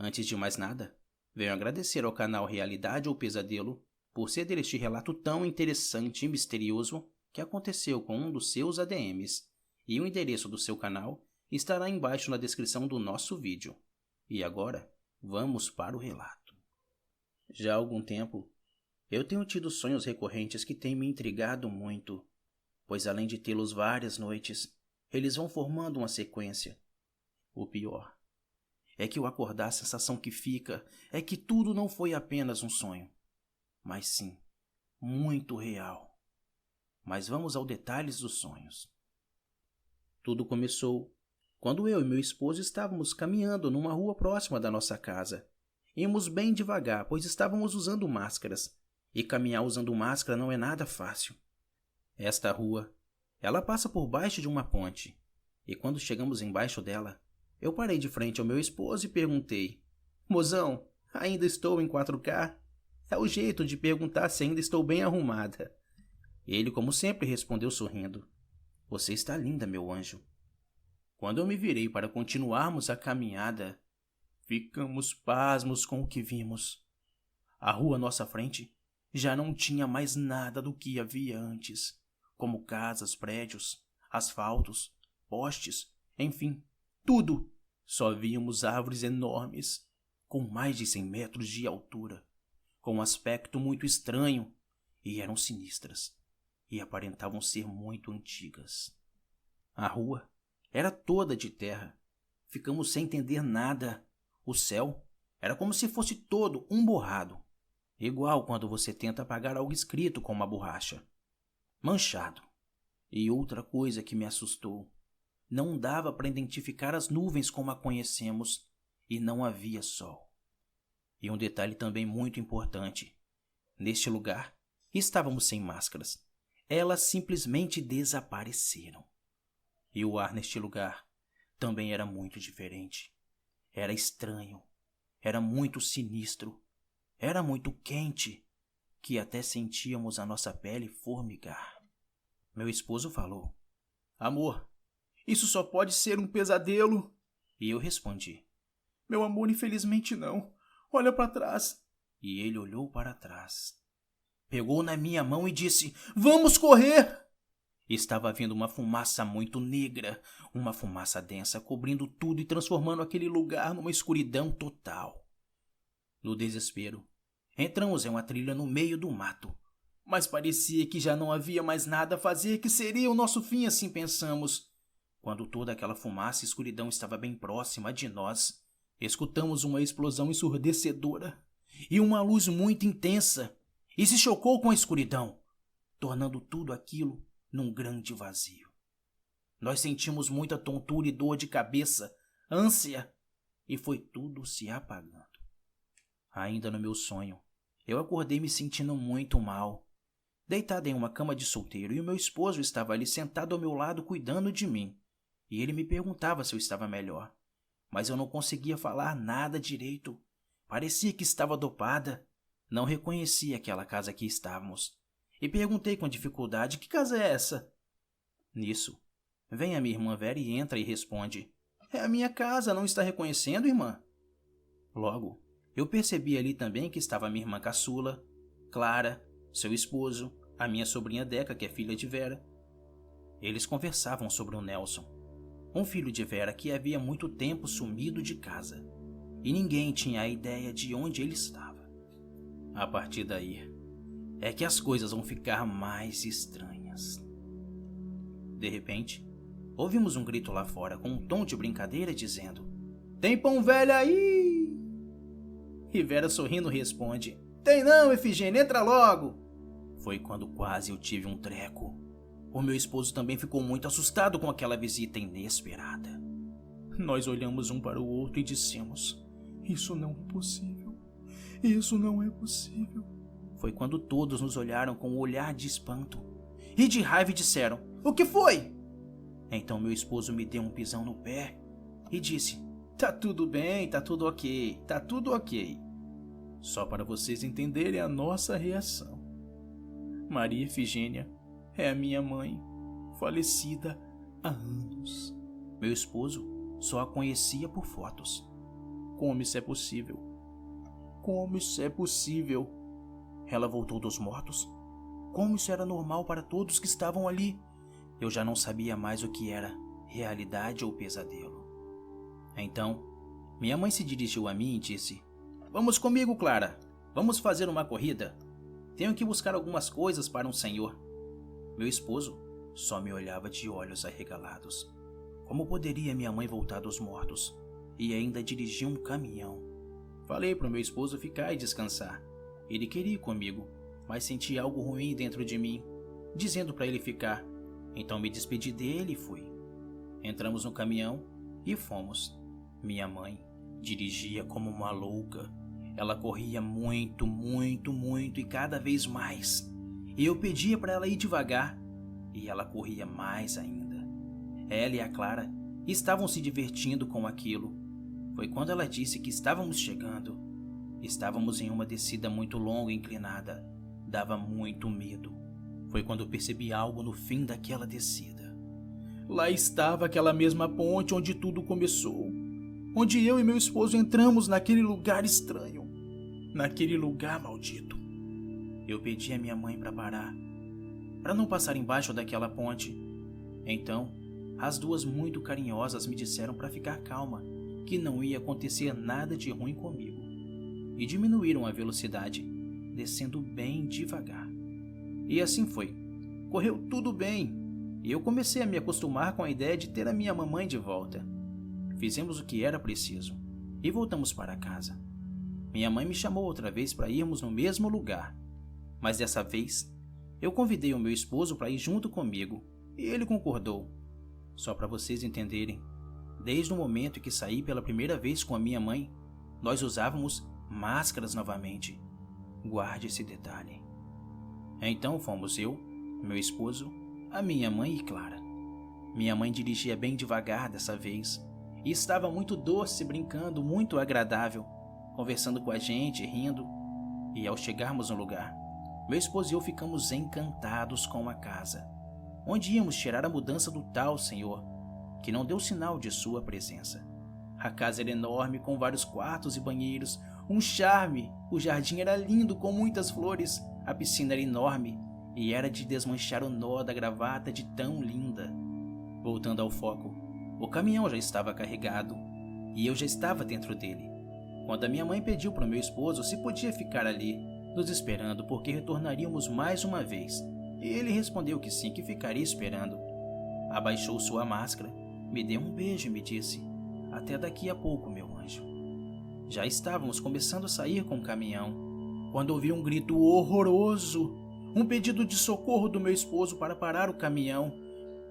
Antes de mais nada, venho agradecer ao canal Realidade ou Pesadelo por ceder este relato tão interessante e misterioso que aconteceu com um dos seus ADMs, e o endereço do seu canal estará embaixo na descrição do nosso vídeo. E agora, vamos para o relato. Já há algum tempo, eu tenho tido sonhos recorrentes que têm me intrigado muito, pois além de tê-los várias noites, eles vão formando uma sequência. O pior é que ao acordar a sensação que fica é que tudo não foi apenas um sonho, mas sim, muito real. Mas vamos aos detalhes dos sonhos. Tudo começou quando eu e meu esposo estávamos caminhando numa rua próxima da nossa casa. Íamos bem devagar, pois estávamos usando máscaras, e caminhar usando máscara não é nada fácil. Esta rua, ela passa por baixo de uma ponte, e quando chegamos embaixo dela, eu parei de frente ao meu esposo e perguntei: "Mozão, ainda estou em 4K?" É o jeito de perguntar se ainda estou bem arrumada. Ele, como sempre, respondeu sorrindo: "Você está linda, meu anjo." Quando eu me virei para continuarmos a caminhada, ficamos pasmos com o que vimos. A rua à nossa frente já não tinha mais nada do que havia antes, como casas, prédios, asfaltos, postes, enfim, tudo. Só víamos árvores enormes, com mais de 100 metros de altura, com um aspecto muito estranho, e eram sinistras, e aparentavam ser muito antigas. A rua era toda de terra. Ficamos sem entender nada. O céu era como se fosse todo um borrado, igual quando você tenta apagar algo escrito com uma borracha. Manchado. E outra coisa que me assustou: não dava para identificar as nuvens como a conhecemos, e não havia sol. E um detalhe também muito importante: neste lugar estávamos sem máscaras. Elas simplesmente desapareceram. E o ar neste lugar também era muito diferente. Era estranho, era muito sinistro, era muito quente, que até sentíamos a nossa pele formigar. Meu esposo falou: "Amor, isso só pode ser um pesadelo." E eu respondi: "Meu amor, infelizmente não. Olha para trás." E ele olhou para trás, pegou na minha mão e disse: "Vamos correr!" Estava vindo uma fumaça muito negra, uma fumaça densa cobrindo tudo e transformando aquele lugar numa escuridão total. No desespero, entramos em uma trilha no meio do mato, mas parecia que já não havia mais nada a fazer, que seria o nosso fim, assim pensamos. Quando toda aquela fumaça e escuridão estava bem próxima de nós, escutamos uma explosão ensurdecedora e uma luz muito intensa, e se chocou com a escuridão, tornando tudo aquilo num grande vazio. Nós sentimos muita tontura e dor de cabeça, ânsia, e foi tudo se apagando. Ainda no meu sonho, eu acordei me sentindo muito mal, deitado em uma cama de solteiro, e o meu esposo estava ali sentado ao meu lado cuidando de mim, e ele me perguntava se eu estava melhor, mas eu não conseguia falar nada direito. Parecia que estava dopada. Não reconhecia aquela casa que estávamos, e perguntei com dificuldade: "Que casa é essa?" Nisso, vem a minha irmã Vera e entra e responde: "É a minha casa, não está reconhecendo, irmã?" Logo, eu percebi ali também que estava minha irmã caçula, Clara, seu esposo, a minha sobrinha Deca, que é filha de Vera. Eles conversavam sobre o Nelson, um filho de Vera que havia muito tempo sumido de casa, e ninguém tinha a ideia de onde ele estava. A partir daí, é que as coisas vão ficar mais estranhas. De repente, ouvimos um grito lá fora com um tom de brincadeira dizendo: "Tem pão velho aí?" E Vera sorrindo responde: "Tem não, Efigênia, entra logo." Foi quando quase eu tive um treco. O meu esposo também ficou muito assustado com aquela visita inesperada. Nós olhamos um para o outro e dissemos: "Isso não é possível. Isso não é possível." Foi quando todos nos olharam com um olhar de espanto e de raiva e disseram: "O que foi?" Então meu esposo me deu um pisão no pé e disse: "Tá tudo bem, tá tudo ok, tá tudo ok." Só para vocês entenderem a nossa reação. Maria Efigênia é a minha mãe, falecida há anos. Meu esposo só a conhecia por fotos. Como isso é possível? Como isso é possível? Ela voltou dos mortos? Como isso era normal para todos que estavam ali? Eu já não sabia mais o que era realidade ou pesadelo. Então, minha mãe se dirigiu a mim e disse: "Vamos comigo, Clara. Vamos fazer uma corrida. Tenho que buscar algumas coisas para um senhor." Meu esposo só me olhava de olhos arregalados. Como poderia minha mãe voltar dos mortos e ainda dirigir um caminhão? Falei para o meu esposo ficar e descansar. Ele queria ir comigo, mas sentia algo ruim dentro de mim, dizendo para ele ficar. Então me despedi dele e fui. Entramos no caminhão e fomos. Minha mãe dirigia como uma louca. Ela corria muito, muito, muito e cada vez mais. E eu pedia para ela ir devagar e ela corria mais ainda. Ela e a Clara estavam se divertindo com aquilo. Foi quando ela disse que estávamos chegando. Estávamos em uma descida muito longa e inclinada. Dava muito medo. Foi quando percebi algo no fim daquela descida. Lá estava aquela mesma ponte onde tudo começou. Onde eu e meu esposo entramos naquele lugar estranho. Naquele lugar maldito. Eu pedi à minha mãe para parar, para não passar embaixo daquela ponte. Então, as duas muito carinhosas me disseram para ficar calma, que não ia acontecer nada de ruim comigo. E diminuíram a velocidade, descendo bem devagar. E assim foi. Correu tudo bem, e eu comecei a me acostumar com a ideia de ter a minha mamãe de volta. Fizemos o que era preciso, e voltamos para casa. Minha mãe me chamou outra vez para irmos no mesmo lugar, mas dessa vez eu convidei o meu esposo para ir junto comigo, e ele concordou. Só para vocês entenderem, desde o momento que saí pela primeira vez com a minha mãe, nós usávamos máscaras novamente. Guarde esse detalhe. Então fomos eu, meu esposo, a minha mãe e Clara. Minha mãe dirigia bem devagar dessa vez e estava muito doce, brincando, muito agradável, conversando com a gente, rindo. E ao chegarmos no lugar, meu esposo e eu ficamos encantados com a casa, onde íamos tirar a mudança do tal senhor, que não deu sinal de sua presença. A casa era enorme, com vários quartos e banheiros, um charme, o jardim era lindo, com muitas flores, a piscina era enorme e era de desmanchar o nó da gravata de tão linda. Voltando ao foco, o caminhão já estava carregado e eu já estava dentro dele, quando a minha mãe pediu para o meu esposo se podia ficar ali, nos esperando porque retornaríamos mais uma vez, e ele respondeu que sim, que ficaria esperando. Abaixou sua máscara, me deu um beijo e me disse: "Até daqui a pouco, meu anjo." Já estávamos começando a sair com o caminhão, quando ouvi um grito horroroso, um pedido de socorro do meu esposo para parar o caminhão.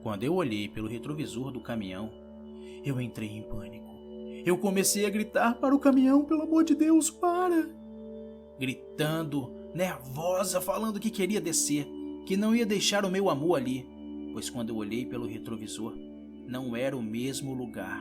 Quando eu olhei pelo retrovisor do caminhão, eu entrei em pânico. Eu comecei a gritar para o caminhão: "Pelo amor de Deus, para!" Gritando, nervosa, falando que queria descer, que não ia deixar o meu amor ali, pois quando eu olhei pelo retrovisor, não era o mesmo lugar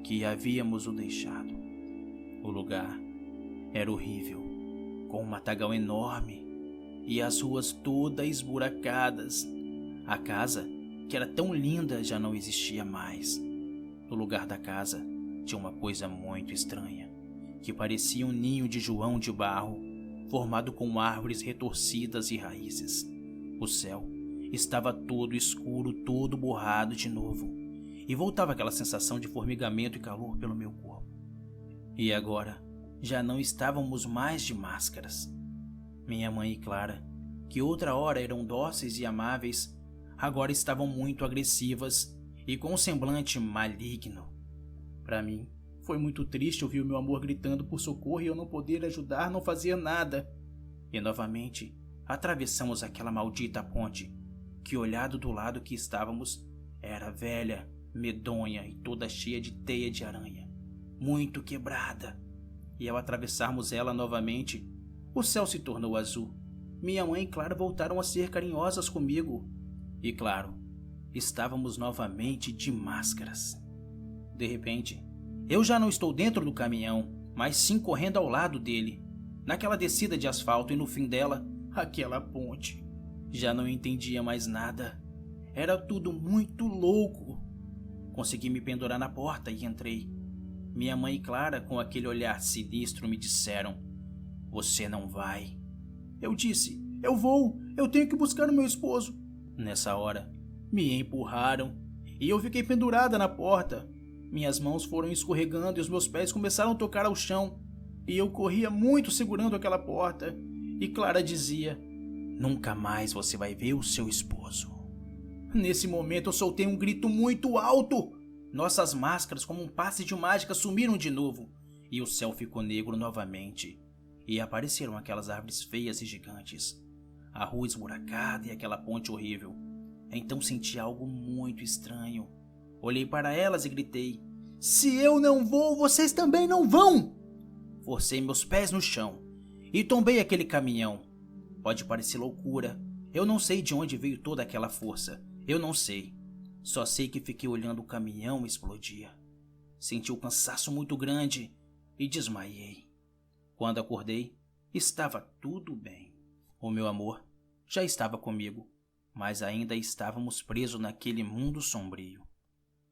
que havíamos o deixado. O lugar era horrível, com um matagal enorme e as ruas todas esburacadas. A casa, que era tão linda, já não existia mais. No lugar da casa tinha uma coisa muito estranha, que parecia um ninho de João de barro, formado com árvores retorcidas e raízes. O céu estava todo escuro, todo borrado de novo, e voltava aquela sensação de formigamento e calor pelo meu corpo. E agora, já não estávamos mais de máscaras. Minha mãe e Clara, que outra hora eram dóceis e amáveis, agora estavam muito agressivas e com um semblante maligno. Para mim, foi muito triste ouvir o meu amor gritando por socorro e eu não poder ajudar, não fazer nada. E novamente, atravessamos aquela maldita ponte, que olhado do lado que estávamos, era velha, medonha e toda cheia de teia de aranha, muito quebrada. E ao atravessarmos ela novamente, o céu se tornou azul. Minha mãe e Clara voltaram a ser carinhosas comigo. E claro, estávamos novamente de máscaras. De repente, eu já não estou dentro do caminhão, mas sim correndo ao lado dele, naquela descida de asfalto, e no fim dela, aquela ponte. Já não entendia mais nada. Era tudo muito louco. Consegui me pendurar na porta e entrei. Minha mãe e Clara, com aquele olhar sinistro, me disseram: "Você não vai." Eu disse: "Eu vou, eu tenho que buscar o meu esposo." Nessa hora, me empurraram e eu fiquei pendurada na porta. Minhas mãos foram escorregando e os meus pés começaram a tocar ao chão. E eu corria muito segurando aquela porta. E Clara dizia: "Nunca mais você vai ver o seu esposo." Nesse momento eu soltei um grito muito alto. Nossas máscaras, como um passe de mágica, sumiram de novo. E o céu ficou negro novamente. E apareceram aquelas árvores feias e gigantes, a rua esburacada e aquela ponte horrível. Então senti algo muito estranho. Olhei para elas e gritei: "Se eu não vou, vocês também não vão!" Forcei meus pés no chão e tombei aquele caminhão. Pode parecer loucura. Eu não sei de onde veio toda aquela força. Eu não sei. Só sei que fiquei olhando o caminhão explodir. Senti um cansaço muito grande e desmaiei. Quando acordei, estava tudo bem. O meu amor já estava comigo, mas ainda estávamos presos naquele mundo sombrio.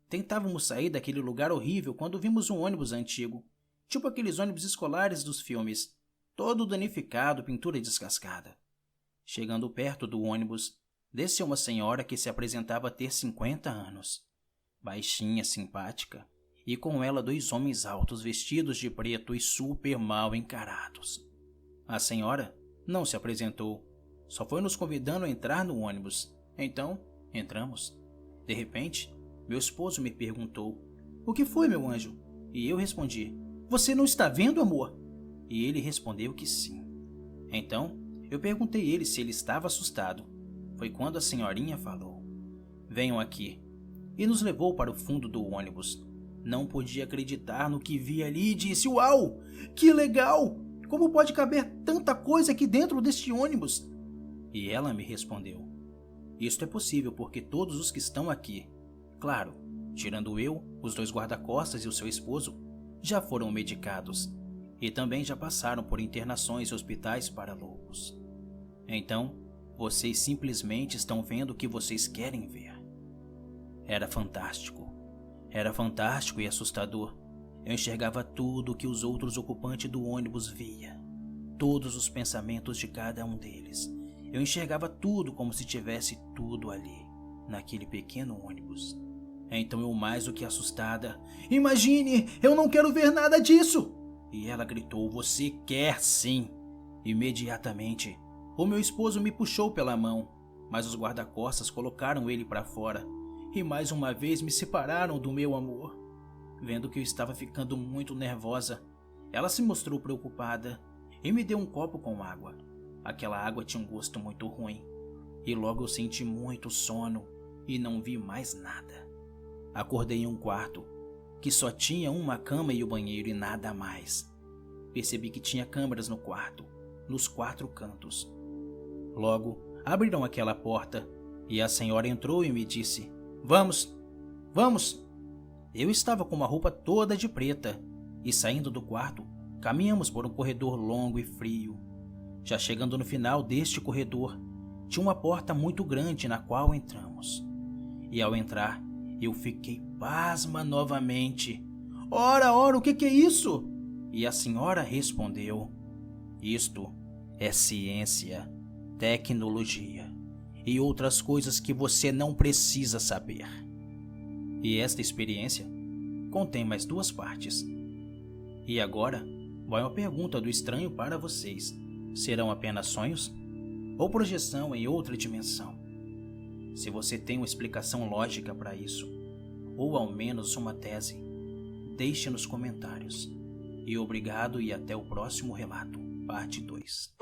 Tentávamos sair daquele lugar horrível quando vimos um ônibus antigo, tipo aqueles ônibus escolares dos filmes, todo danificado, pintura descascada. Chegando perto do ônibus, desceu uma senhora que se apresentava ter 50 anos, baixinha, simpática, e com ela 2 homens altos vestidos de preto e super mal encarados. A senhora não se apresentou, só foi nos convidando a entrar no ônibus. Então, entramos. De repente, meu esposo me perguntou: "O que foi, meu anjo?" E eu respondi: "Você não está vendo, amor?" E ele respondeu que sim. Então, eu perguntei a ele se ele estava assustado. Foi quando a senhorinha falou: "Venham aqui." E nos levou para o fundo do ônibus. Não podia acreditar no que vi ali e disse: "Uau, que legal! Como pode caber tanta coisa aqui dentro deste ônibus?" E ela me respondeu: "Isto é possível porque todos os que estão aqui, claro, tirando eu, os 2 guarda-costas e o seu esposo, já foram medicados e também já passaram por internações em hospitais para loucos. Então, vocês simplesmente estão vendo o que vocês querem ver." Era fantástico. Era fantástico e assustador. Eu enxergava tudo o que os outros ocupantes do ônibus via. Todos os pensamentos de cada um deles. Eu enxergava tudo como se tivesse tudo ali, naquele pequeno ônibus. Então eu, mais do que assustada: "Imagine, eu não quero ver nada disso!" E ela gritou: "Você quer sim!" Imediatamente, o meu esposo me puxou pela mão, mas os guarda-costas colocaram ele para fora e mais uma vez me separaram do meu amor. Vendo que eu estava ficando muito nervosa, ela se mostrou preocupada e me deu um copo com água. Aquela água tinha um gosto muito ruim e logo eu senti muito sono e não vi mais nada. Acordei em um quarto que só tinha uma cama e o banheiro e nada mais. Percebi que tinha câmeras no quarto, nos 4 cantos. Logo, abriram aquela porta e a senhora entrou e me disse: "Vamos, vamos." Eu estava com uma roupa toda de preta e, saindo do quarto, caminhamos por um corredor longo e frio. Já chegando no final deste corredor, tinha uma porta muito grande na qual entramos. E ao entrar, eu fiquei pasma novamente. Ora, o que é isso?" E a senhora respondeu: "Isto é ciência, tecnologia e outras coisas que você não precisa saber." E esta experiência contém mais 2 partes. E agora, vai uma pergunta do estranho para vocês: serão apenas sonhos? Ou projeção em outra dimensão? Se você tem uma explicação lógica para isso, ou ao menos uma tese, deixe nos comentários. E obrigado e até o próximo relato, parte 2.